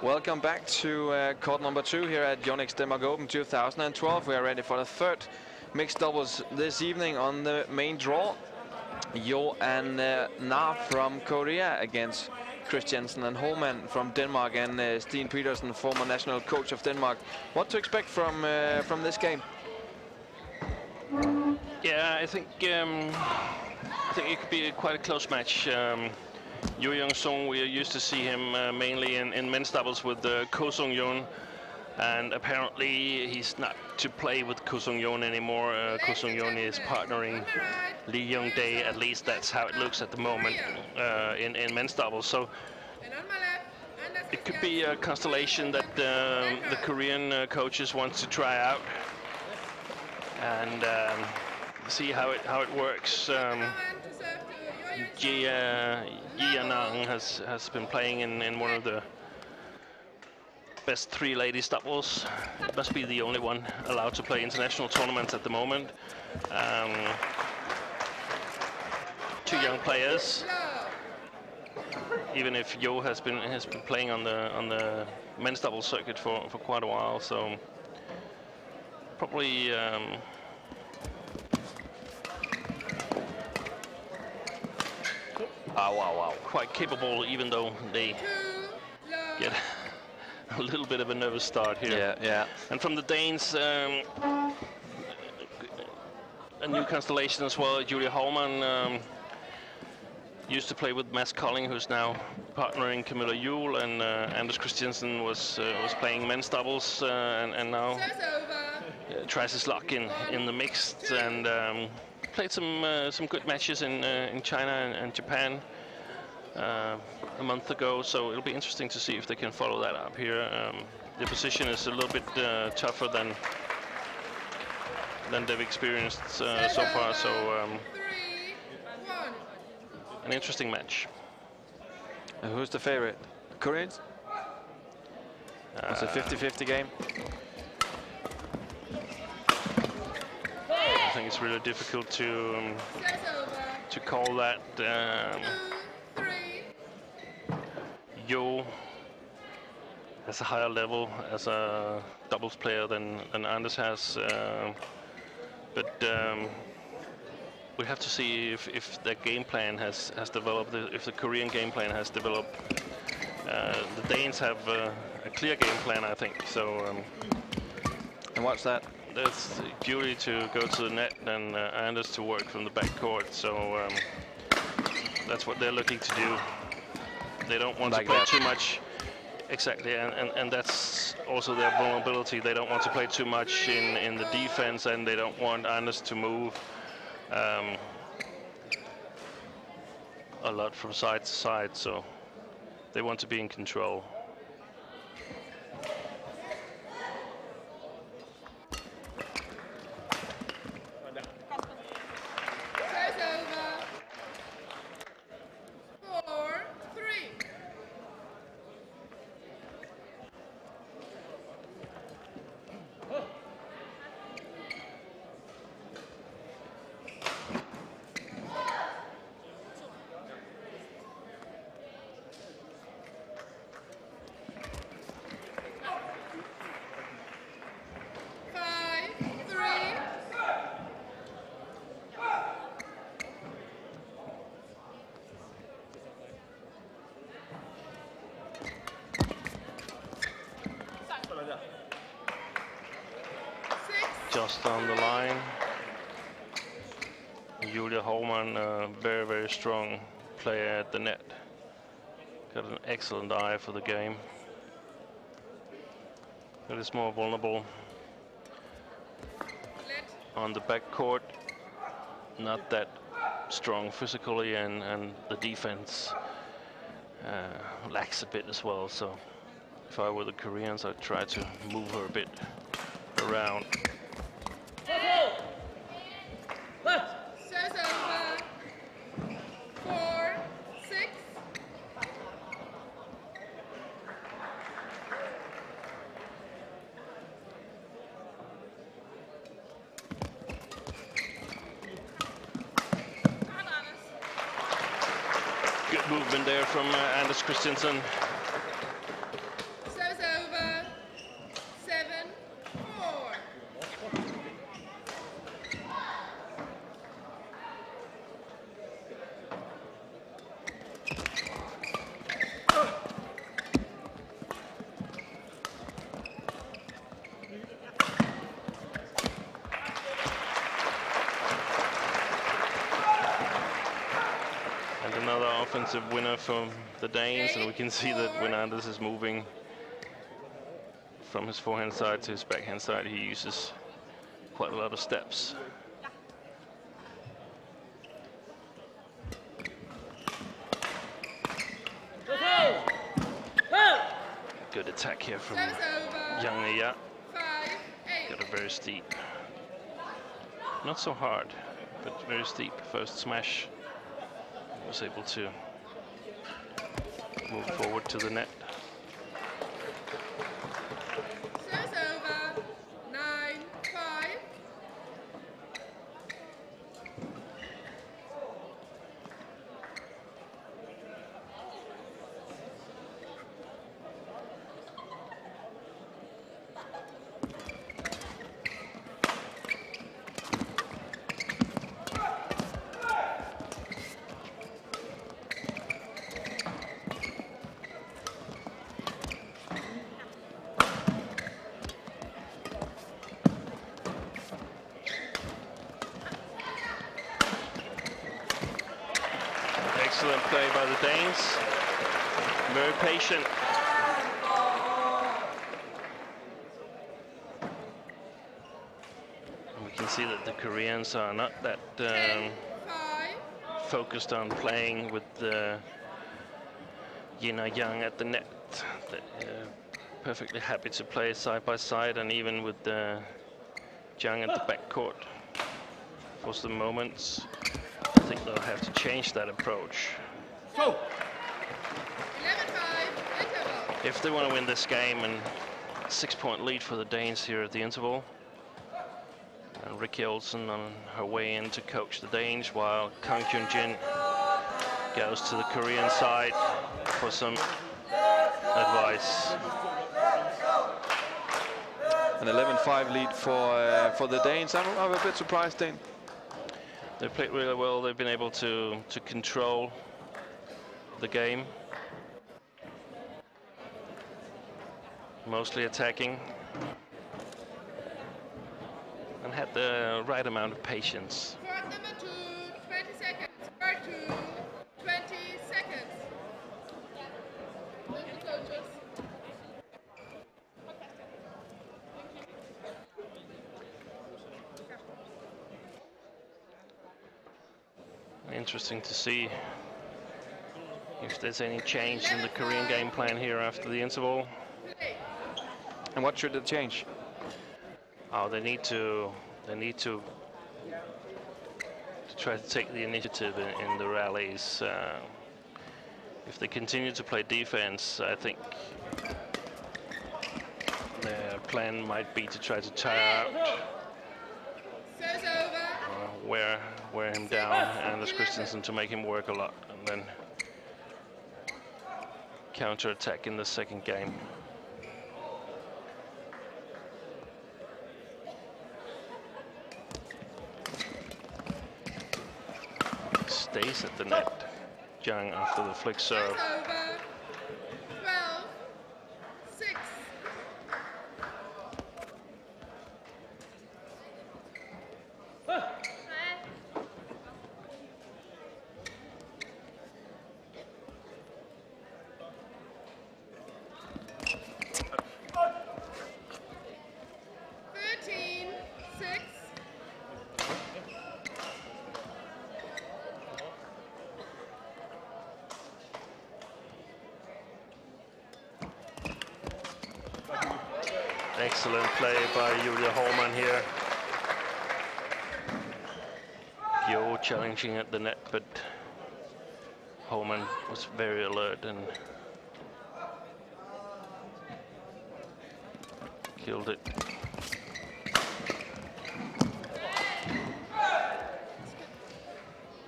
Welcome back to court number 2 here at Yonex Denmark Open 2012. We are ready for the third mixed doubles this evening on the main draw. Yeon and Na from Korea against Kristiansen and Houmann from Denmark, and Steen Petersen, former national coach of Denmark. What to expect from this game? Yeah, I think it could be quite a close match. Seong, we are used to see him mainly in men's doubles with Ko Sung-yeon, and apparently he's not to play with Ko Sung-yeon anymore. Ko Sung-yeon is partnering Lee Young-dae, at least that's how it looks at the moment in men's doubles. So it could be a constellation that the Korean coaches want to try out and see how it works. Yeon has been playing in one of the best 3 ladies doubles. It must be the only one allowed to play international tournaments at the moment. 2 young players. Even if Yeon has been playing on the men's doubles circuit for quite a while, so probably. Wow. Quite capable, even though they get a little bit of a nervous start here. Yeah. And from the Danes, a new constellation as well. Julia Houmann used to play with Mads Kolding, who's now partnering Camilla Juhl, and Anders Kristiansen was playing men's doubles and now tries his luck in the mixed, and played some good matches in China and Japan a month ago, so it'll be interesting to see if they can follow that up here. The position is a little bit tougher than they've experienced so far, so an interesting match. And who's the favorite? Koreans? It's a 50-50 game. I think it's really difficult to call that. Yeon has a higher level as a doubles player than Anders has, but we have to see if the game plan has developed, if the Korean game plan has developed. The Danes have a clear game plan, I think. So. And what's that? That's Julie to go to the net and Anders to work from the backcourt. So that's what they're looking to do. They don't want to play too much. Exactly, and that's also their vulnerability. They don't want to play too much in the defense, and they don't want Anders to move a lot from side to side. So they want to be in control. Just on the line. Julia Houmann, a very, very strong player at the net. Got an excellent eye for the game. But is more vulnerable on the backcourt. Not that strong physically, and the defense lacks a bit as well. So if I were the Koreans, I'd try to move her a bit around. Good movement there from Anders Kristiansen. another offensive winner from the Danes, and we can see that when Anders is moving from his forehand side to his backhand side, he uses quite a lot of steps. Good attack here from Jang. Got a very steep, not so hard, but very steep first smash. Was able to move forward to the net. Service over. 9-5. Excellent play by the Danes. Very patient. And we can see that the Koreans are not that focused on playing with Yeon Jang at the net. They're perfectly happy to play side by side, and even with Jang at the backcourt for some moments. I think they'll have to change that approach. 11-5. If they want to win this game, and 6-point lead for the Danes here at the interval. And Ricky Olsen on her way in to coach the Danes, while Kang Kyun-jin goes to the Korean side for some advice. An 11-5 lead for the Danes. I'm a bit surprised, Dane. They played really well. They've been able to control the game, mostly attacking, and had the right amount of patience. Court number 2, 20 seconds. Court 2, 20 seconds. Thank you, coaches. Interesting to see if there's any change in the Korean game plan here after the interval. And what should it change? Oh, they need to try to take the initiative in the rallies. If they continue to play defense, I think their plan might be to try to tire out, wear him down, and Kristiansen to make him work a lot, and then counter-attack in the second game. Stays at the net, Jang, after the flick serve. 12-6. Excellent play by Houmann here. Yeon challenging at the net, but Houmann was very alert and killed it.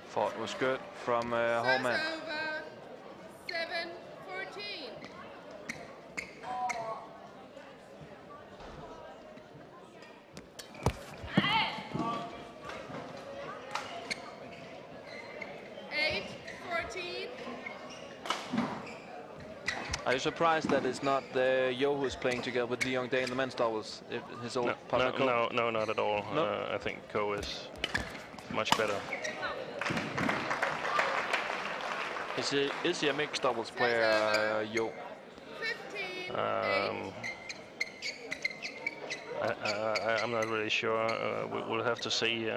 Fought was good from Houmann. 7-14. Are you surprised that it's not Yeon who's playing together with Yeon Day in the men's doubles? His old partner Ko? No, not at all. No? I think Ko is much better. Is he a mixed doubles player, Yo? 15. I'm not really sure. We'll have to see.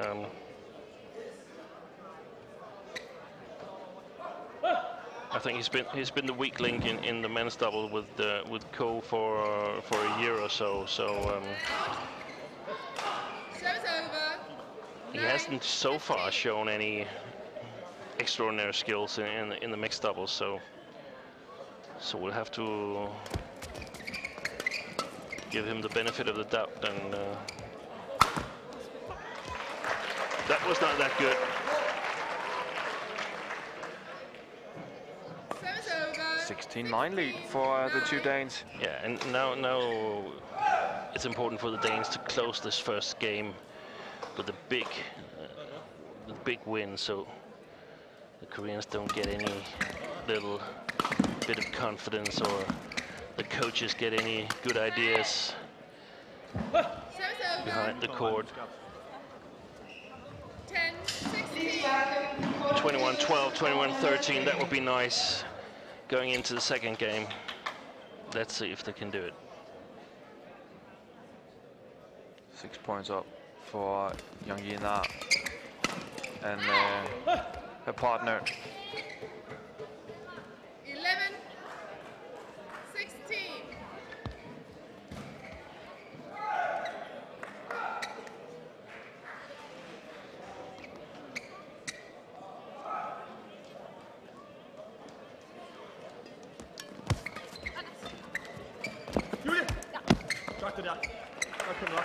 I think he's been the weak link in the men's double with Ko for a year or so. So Show's over. he hasn't so far shown any extraordinary skills in the mixed doubles. So we'll have to give him the benefit of the doubt. And that was not that good. 16-9 lead for the two Danes. Yeah, and now it's important for the Danes to close this first game with a big win, so the Koreans don't get any little bit of confidence, or the coaches get any good ideas behind the court. 10-16. 21-12, 21-13, that would be nice. Going into the second game, let's see if they can do it. 6 points up for Young Na and her partner. 11-16. det der. Så kom op.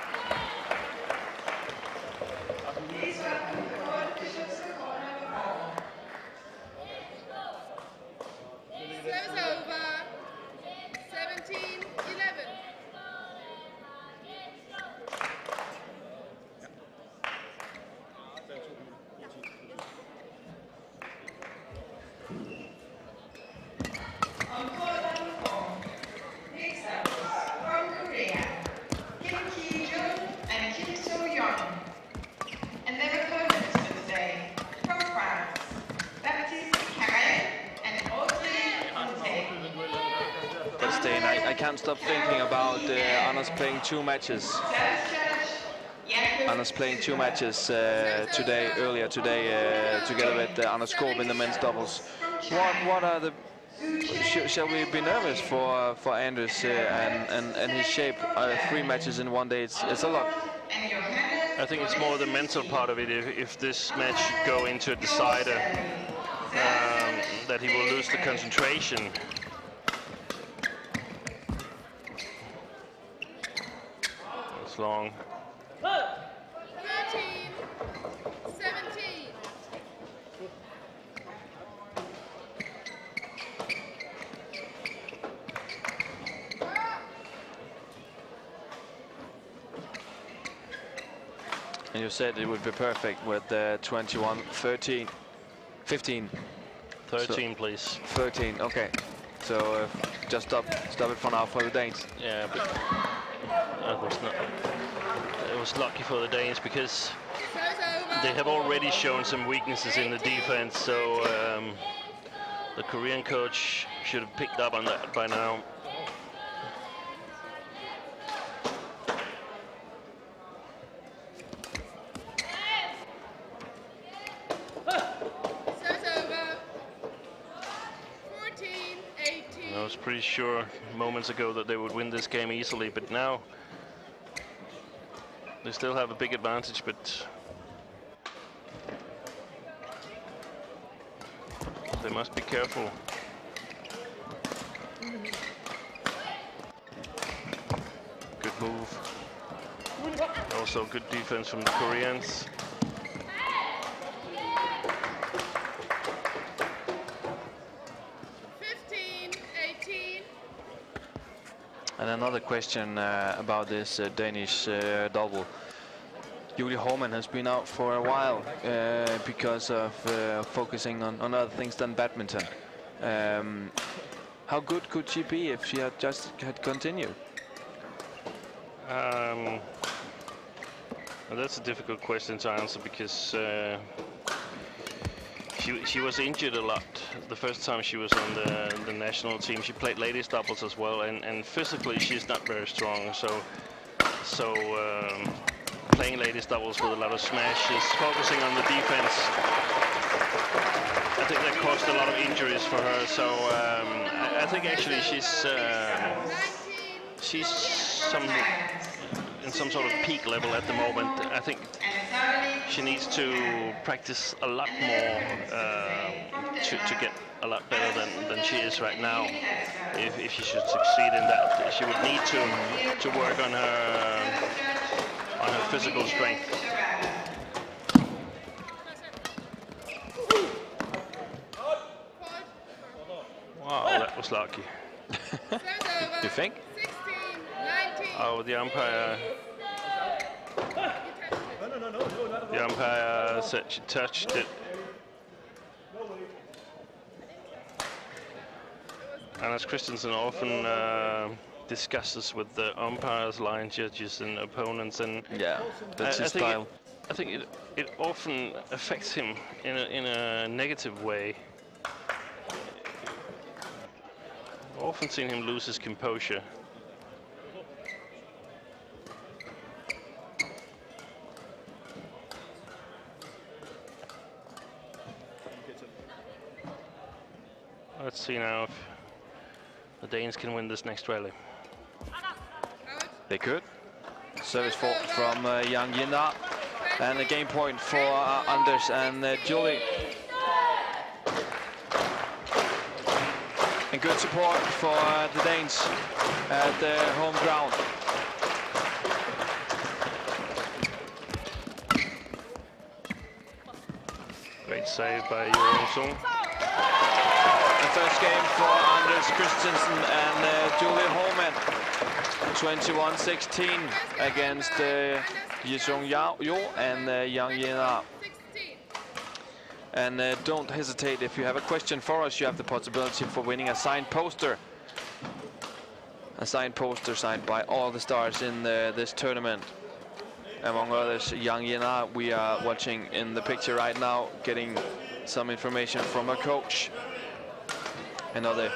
Service over. 17-11. I can't stop thinking about Anders playing two matches. Anders playing two matches earlier today, together with Anders Korb in the men's doubles. What are the? Shall we be nervous for Anders and his shape? 3 matches in 1 day. It's a lot. I think it's more the mental part of it. If this match should go into a decider, that he will lose the concentration. It's long. 13-17. And you said it would be perfect with 21-13, 15. 13, so, please. 13, okay. So just stop it for now for the Danes. Yeah, but that was not. It was lucky for the Danes because they have already shown some weaknesses in the defense. So the Korean coach should have picked up on that by now. I was pretty sure moments ago that they would win this game easily, but now they still have a big advantage, but they must be careful. Good move. Also good defense from the Koreans. And another question about this Danish double. Houmann has been out for a while because of focusing on other things than badminton. How good could she be if she had continued? Well, that's a difficult question to answer because She was injured a lot the first time she was on the national team. She played ladies doubles as well, and physically she's not very strong. So playing ladies doubles with a lot of smashes, focusing on the defense, I think that caused a lot of injuries for her. So I think actually she's in some sort of peak level at the moment. I think she needs to practice a lot more to get a lot better than she is right now. If she should succeed in that, she would need to work on her physical strength. Wow, that was lucky. You think? 16, 19. Oh, the umpire. The umpire said she touched it. And as Kristiansen often discusses with the umpires, line judges, and opponents, and yeah, that's his style. I think it often affects him in a negative way. I've often seen him lose his composure. Let's see now if the Danes can win this next rally. They could. Service fault from Yang, and a game point for Anders and Julie. And good support for the Danes at their home ground. Great save by Yeon. The first game for Anders Kristiansen and Julie Houmann. 21-16 against Yeon and Yang. And don't hesitate, if you have a question for us, you have the possibility for winning a signed poster. A signed poster signed by all the stars in this tournament. Among others, Yang, we are watching in the picture right now, getting some information from her coach. Another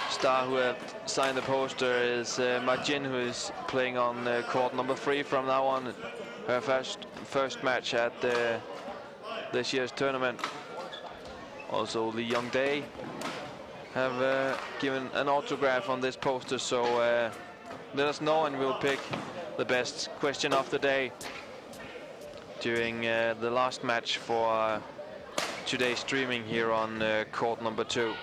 star who have signed the poster is Majin, who is playing on court number 3 from now on. Her first match at this year's tournament. Also, Lee Young-dae have given an autograph on this poster, so let us know and we'll pick the best question of the day during the last match for today's streaming here on court number 2.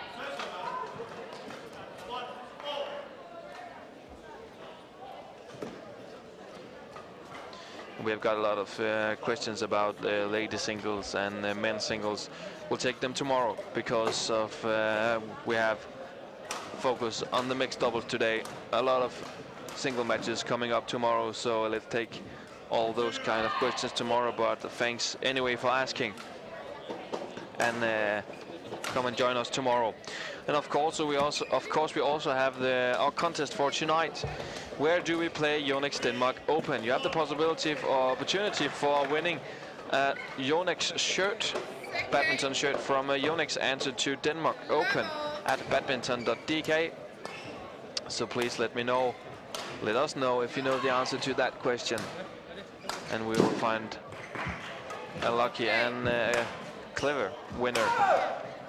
We have got a lot of questions about ladies singles and men's singles. We'll take them tomorrow because of we have focus on the mixed doubles today. A lot of single matches coming up tomorrow, so let's take all those kind of questions tomorrow. But thanks anyway for asking, and come and join us tomorrow. And of course, we also have our contest for tonight. Where do we play Yonex Denmark Open? You have the possibility or opportunity for winning a Yonex shirt, badminton shirt from Yonex answer to Denmark Open at badminton.dk. So please let us know if you know the answer to that question, and we will find a lucky and clever winner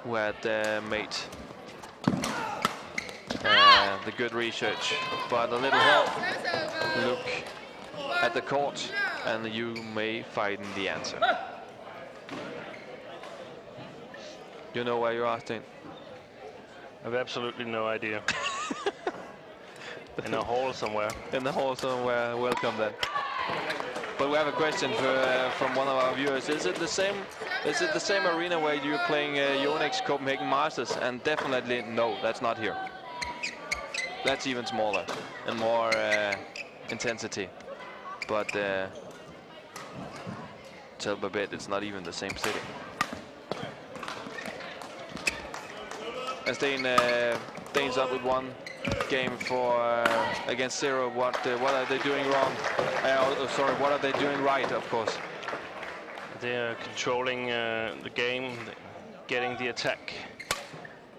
who had made the good research. But a little help, look at the court and you may find the answer. You know where you're asking? I have absolutely no idea. In a hall somewhere. In the hall somewhere. Welcome then. But we have a question from one of our viewers. Is it the same? Is it the same arena where you're playing Yonex Copenhagen Masters? And definitely no, that's not here. That's even smaller and more intensity. But tell by bit, it's not even the same city. As Danes up with 1 game for against 0. What are they doing wrong? Sorry, what are they doing right? Of course. They are controlling the game getting the attack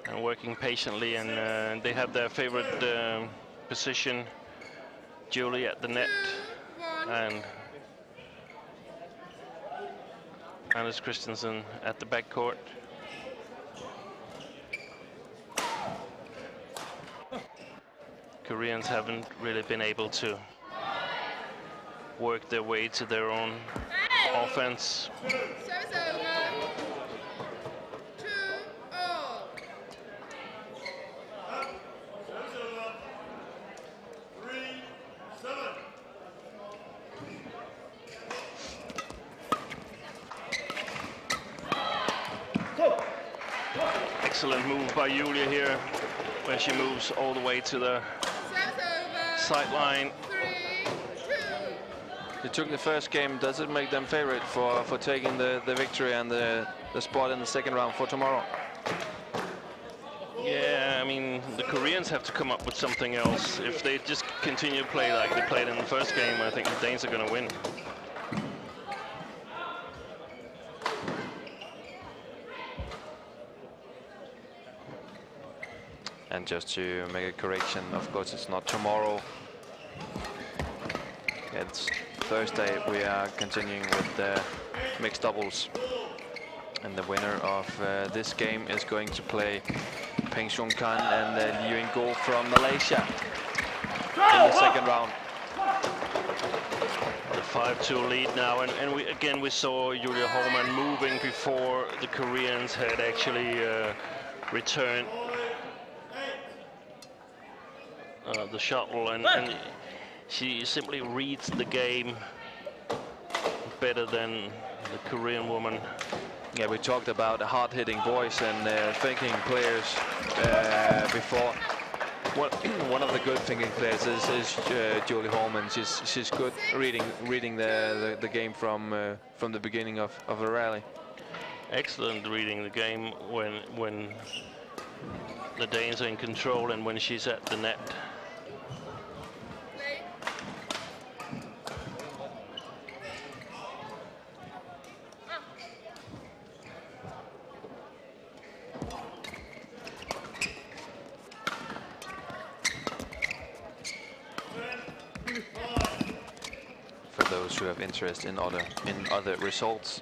and working patiently, and they have their favorite position, Julie at the net, and Anders Kristiansen at the backcourt. Koreans haven't really been able to work their way to their own offense. Service over. 2-all. Excellent move by Julia here, where she moves all the way to the sideline. 3-2. They took the first game. Does it make them favorite for taking the victory and the spot in the second round for tomorrow? Yeah, I mean, the Koreans have to come up with something else. If they just continue to play like they played in the first game, I think the Danes are going to win. And just to make a correction, of course, it's not tomorrow. It's Thursday. We are continuing with the mixed doubles. And the winner of this game is going to play Peng Shung Kan and Yeon Go from Malaysia in the second round. The 5-2 lead now, and we saw Julia Houmann moving before the Koreans had actually returned the shuttle, and she simply reads the game better than the Korean woman. Yeah, we talked about a hard-hitting voice and thinking players before. One of the good thinking players is Julie Houmann. She's good reading the game from the beginning of a rally. Excellent reading the game when the Danes are in control and when she's at the net. Who have interest in other results,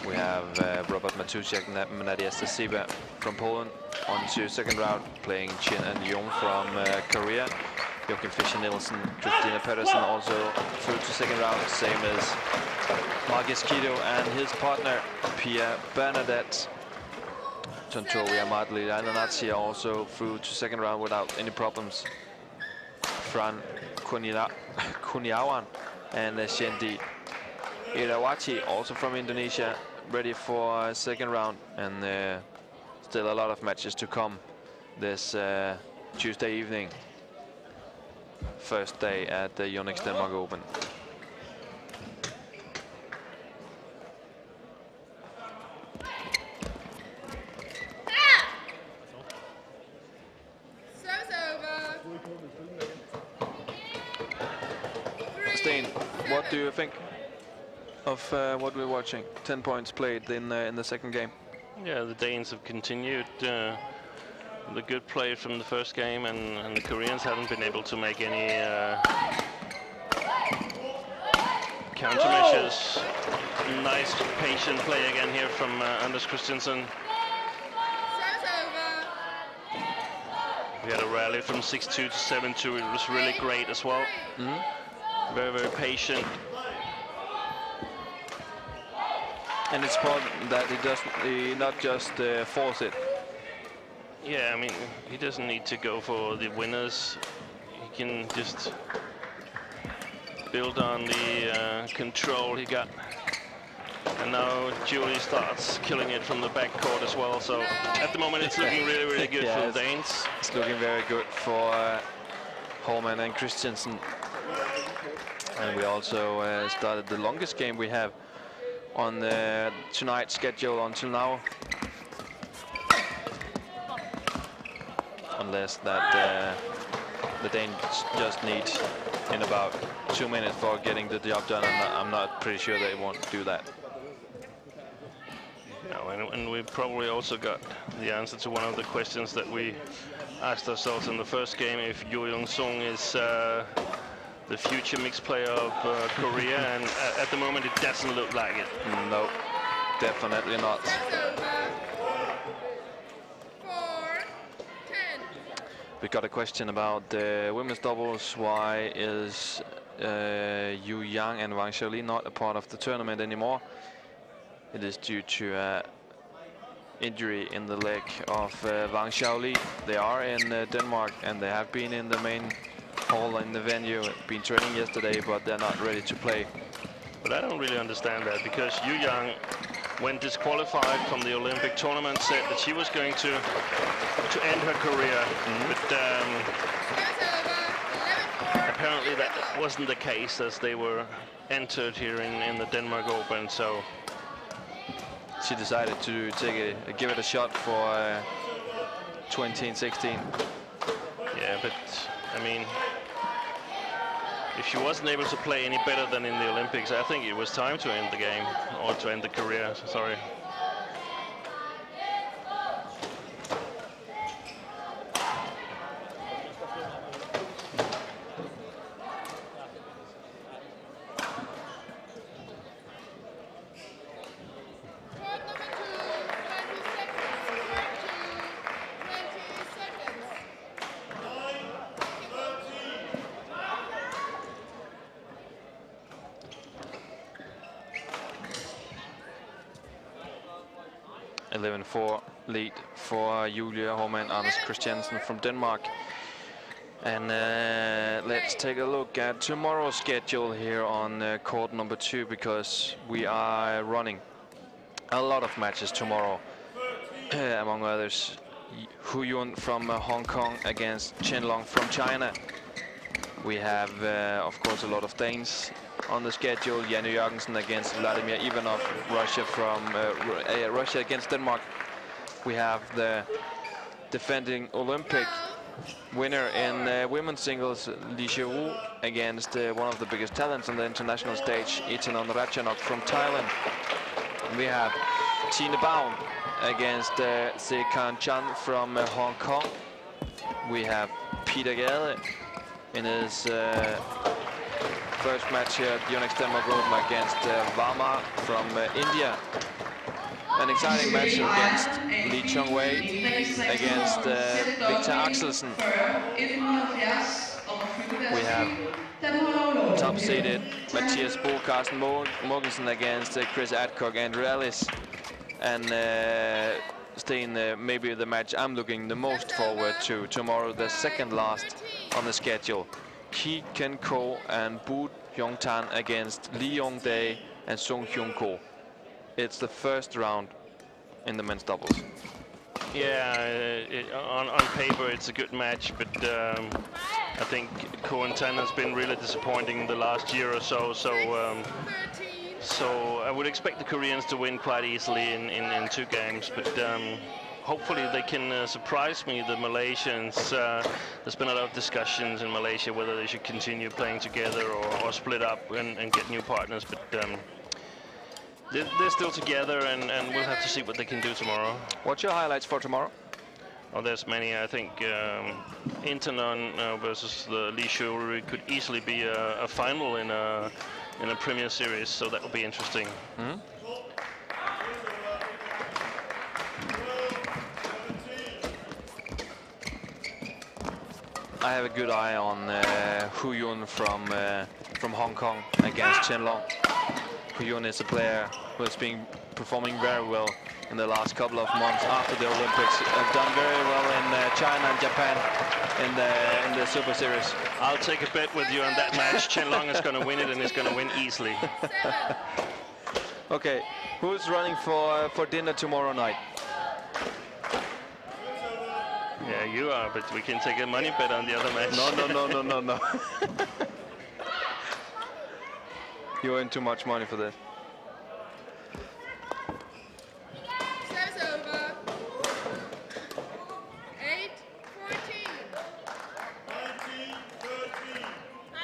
we have Robert Matusiak and Nadia Stasiba from Poland on to second round, playing Chin and Young from Korea. Joachim Fischer-Nielsen, Christina Pedersen also through to second round, same as Marcus Kido and his partner Pia Bernadette. Tontoria Madli Lananatsia also through to second round without any problems. Fran Kuniawan and Shendi Irawati, also from Indonesia, ready for second round, and still a lot of matches to come this Tuesday evening, first day at the Yonex Denmark Open. What do you think of what we're watching? 10 points played in the second game. Yeah, the Danes have continued the good play from the first game, and the Koreans haven't been able to make any countermeasures. Nice patient play again here from Anders Kristiansen. We had a rally from 6-2 to 7-2. It was really great as well. Very, very patient. And it's important that he not just force it. Yeah, I mean, he doesn't need to go for the winners. He can just build on the control he got. And now Julie starts killing it from the backcourt as well. So at the moment, it's looking really, really good for the Danes. It's looking very good for Houmann and Kristiansen. And we also started the longest game we have on tonight's schedule until now. Unless that the Danes just need in about 2 minutes for getting the job done. I'm not pretty sure they won't do that. No, and we probably also got the answer to one of the questions that we asked ourselves in the first game, if Yeon Song is the future mixed player of Korea, and at the moment it doesn't look like it. No, definitely not. We got a question about the women's doubles. Why is Yang and Wang Xiaoli not a part of the tournament anymore? It is due to injury in the leg of Wang Xiaoli. They are in Denmark, and they have been in the main hall in the venue, been training yesterday, but they're not ready to play. But I don't really understand that, because Yang, when disqualified from the Olympic tournament, said that she was going to end her career. But apparently that wasn't the case, as they were entered here in the Denmark Open. So she decided to give it a shot for 2016. Yeah, but I mean, if she wasn't able to play any better than in the Olympics, I think it was time to end the game, or to end the career, sorry. Lead for Julia Houmann and Kristiansen from Denmark. And let's take a look at tomorrow's schedule here on court number 2, because we are running a lot of matches tomorrow. Among others, Yeon from Hong Kong against Qianlong from China. We have, of course, a lot of Danes on the schedule. Jan Jørgensen against Vladimir Ivanov, Russia against Denmark. We have the defending Olympic winner in women's singles, Lee Xiu against one of the biggest talents on the international stage, Itanon Ratchanok from Thailand. We have Tine Baum against Se-Kan Chan from Hong Kong. We have Peter Gade in his first match here at Yonex Denmark Open against Varma from India. An exciting match against Lee Chong-wei against Victor Axelsen. We have top-seeded Mathias Bo, Carsten Mogensen against Chris Adcock and Realis. And staying maybe the match I'm looking the most forward to tomorrow, the second last on the schedule. Ki Ken Ko and Bu Hyung Tan against Lee Yong Dae and Sung Hyun Ko. It's the first round in the men's doubles. Yeah, on paper it's a good match, but I think Ko and Tan has been really disappointing the last year or so. So I would expect the Koreans to win quite easily in 2 games, but hopefully they can surprise me, the Malaysians. There's been a lot of discussions in Malaysia whether they should continue playing together or split up and get new partners, but they're still together, and we'll have to see what they can do tomorrow. What's your highlights for tomorrow? Oh, there's many. I think Itanon versus the Lee Xiu could easily be a final in a Premier Series, so that will be interesting. I have a good eye on Yeon from Hong Kong against Qianlong. Yeon is a player who has been performing very well in the last couple of months after the Olympics. Have done very well in China and Japan in the Super Series. I'll take a bet with you on that match. Qianlong is going to win it, and he's going to win easily. Okay, who's running for dinner tomorrow night? Yeah, you are, but we can take a money bet on the other match. No. You earn too much money for this. Serves over. 8-14. 19-13.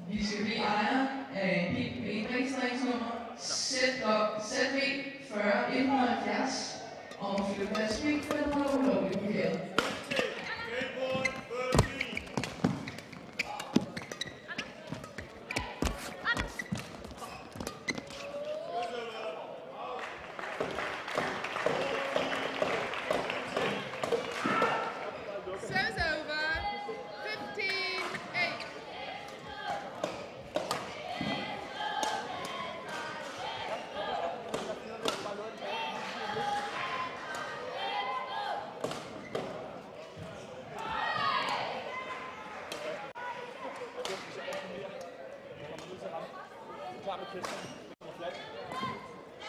Vi skal blive ejer af en helt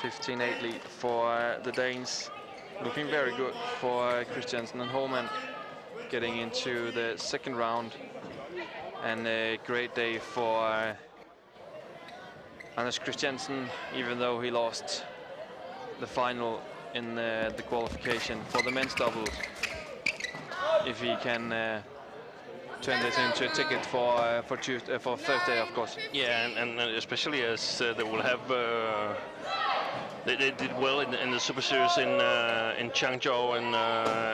15-8 lead for the Danes. Looking very good for Kristiansen and Houmann getting into the second round. And a great day for Anders Kristiansen, even though he lost the final in the qualification for the men's doubles. If he can turn this into a ticket for Thursday, of course. Yeah, and especially as they will have. They did well in the Super Series in Changzhou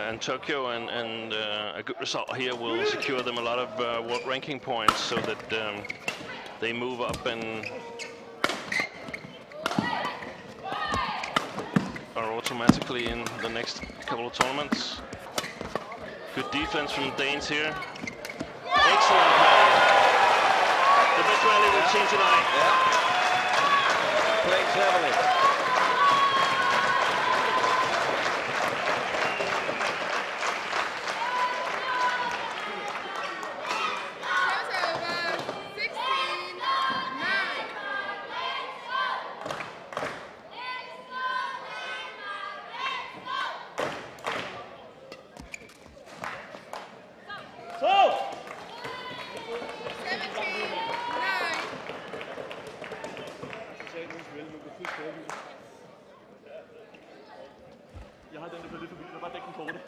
and Tokyo, and a good result here will secure them a lot of world ranking points, so that they move up and are automatically in the next couple of tournaments. Good defense from the Danes here. Excellent play. The best rally we've seen tonight. Yeah. Played cleverly. Jeg har den, der blev lidt for vild. Bare dæk den korte.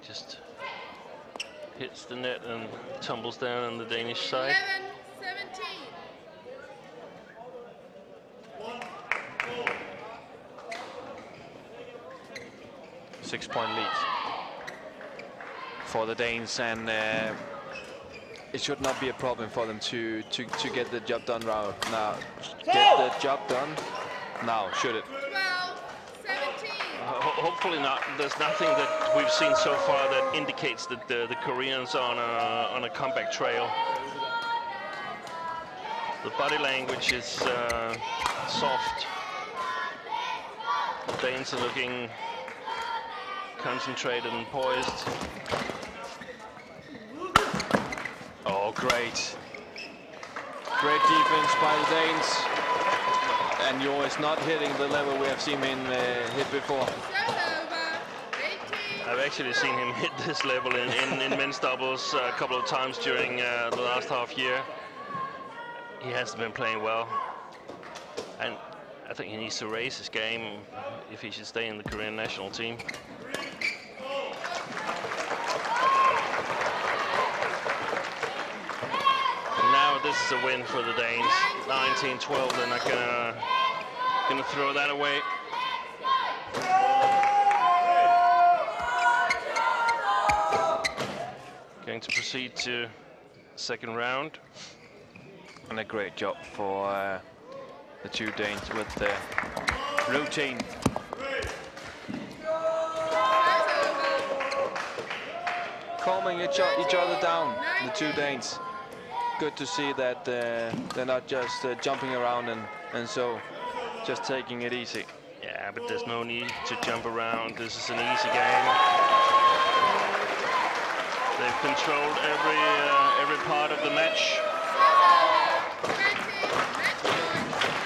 Just hits the net and tumbles down on the Danish side. 6-point lead for the Danes, and it should not be a problem for them to get the job done now. Get the job done now, should it? Hopefully not. There's nothing that we've seen so far that indicates that the Koreans are on a comeback trail. The body language is soft. The Danes are looking concentrated and poised. Oh, great. Great defense by the Danes. And Yeon is not hitting the level we have seen him hit before. I've actually seen him hit this level in men's doubles a couple of times during the last half year. He hasn't been playing well. And I think he needs to raise his game if he should stay in the Korean national team. And now this is a win for the Danes. 19-12, they're not gonna throw that away. Going to proceed to second round. And a great job for the two Danes with the routine. Calming each other down, the two Danes. Good to see that they're not just jumping around and so just taking it easy. Yeah, but there's no need to jump around. This is an easy game. They've controlled every part of the match.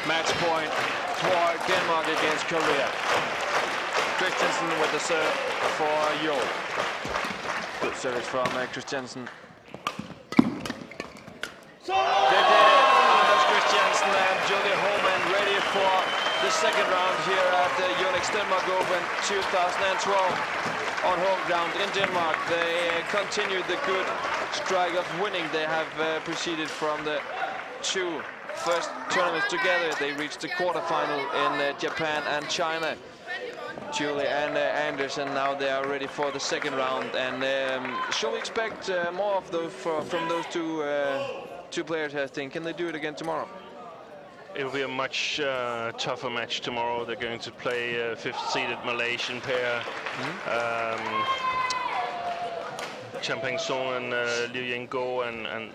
Match point for Denmark against Korea. Kristiansen with the serve for Yeon. Good service from Kristiansen. They did it. Anders Kristiansen and Houmann ready for the second round here at the Yonex Denmark Open 2012 on home ground in Denmark. They continued the good strike of winning. They have proceeded from the two first tournaments together. They reached the quarterfinal in Japan and China. Julie and Anderson, now they are ready for the second round. And shall we expect more of those from those two players, I think? Can they do it again tomorrow? It'll be a much tougher match tomorrow. They're going to play a fifth-seeded Malaysian pair. Champeng Song and Liu Yengo, and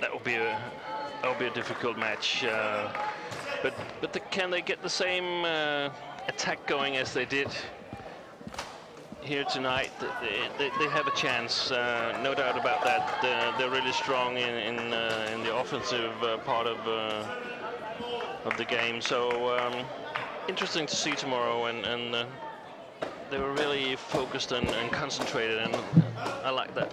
that will be a difficult match. But can they get the same attack going as they did here tonight? They have a chance, no doubt about that. They're really strong in the offensive part of the game. So interesting to see tomorrow, and they were really focused and concentrated, and I like that.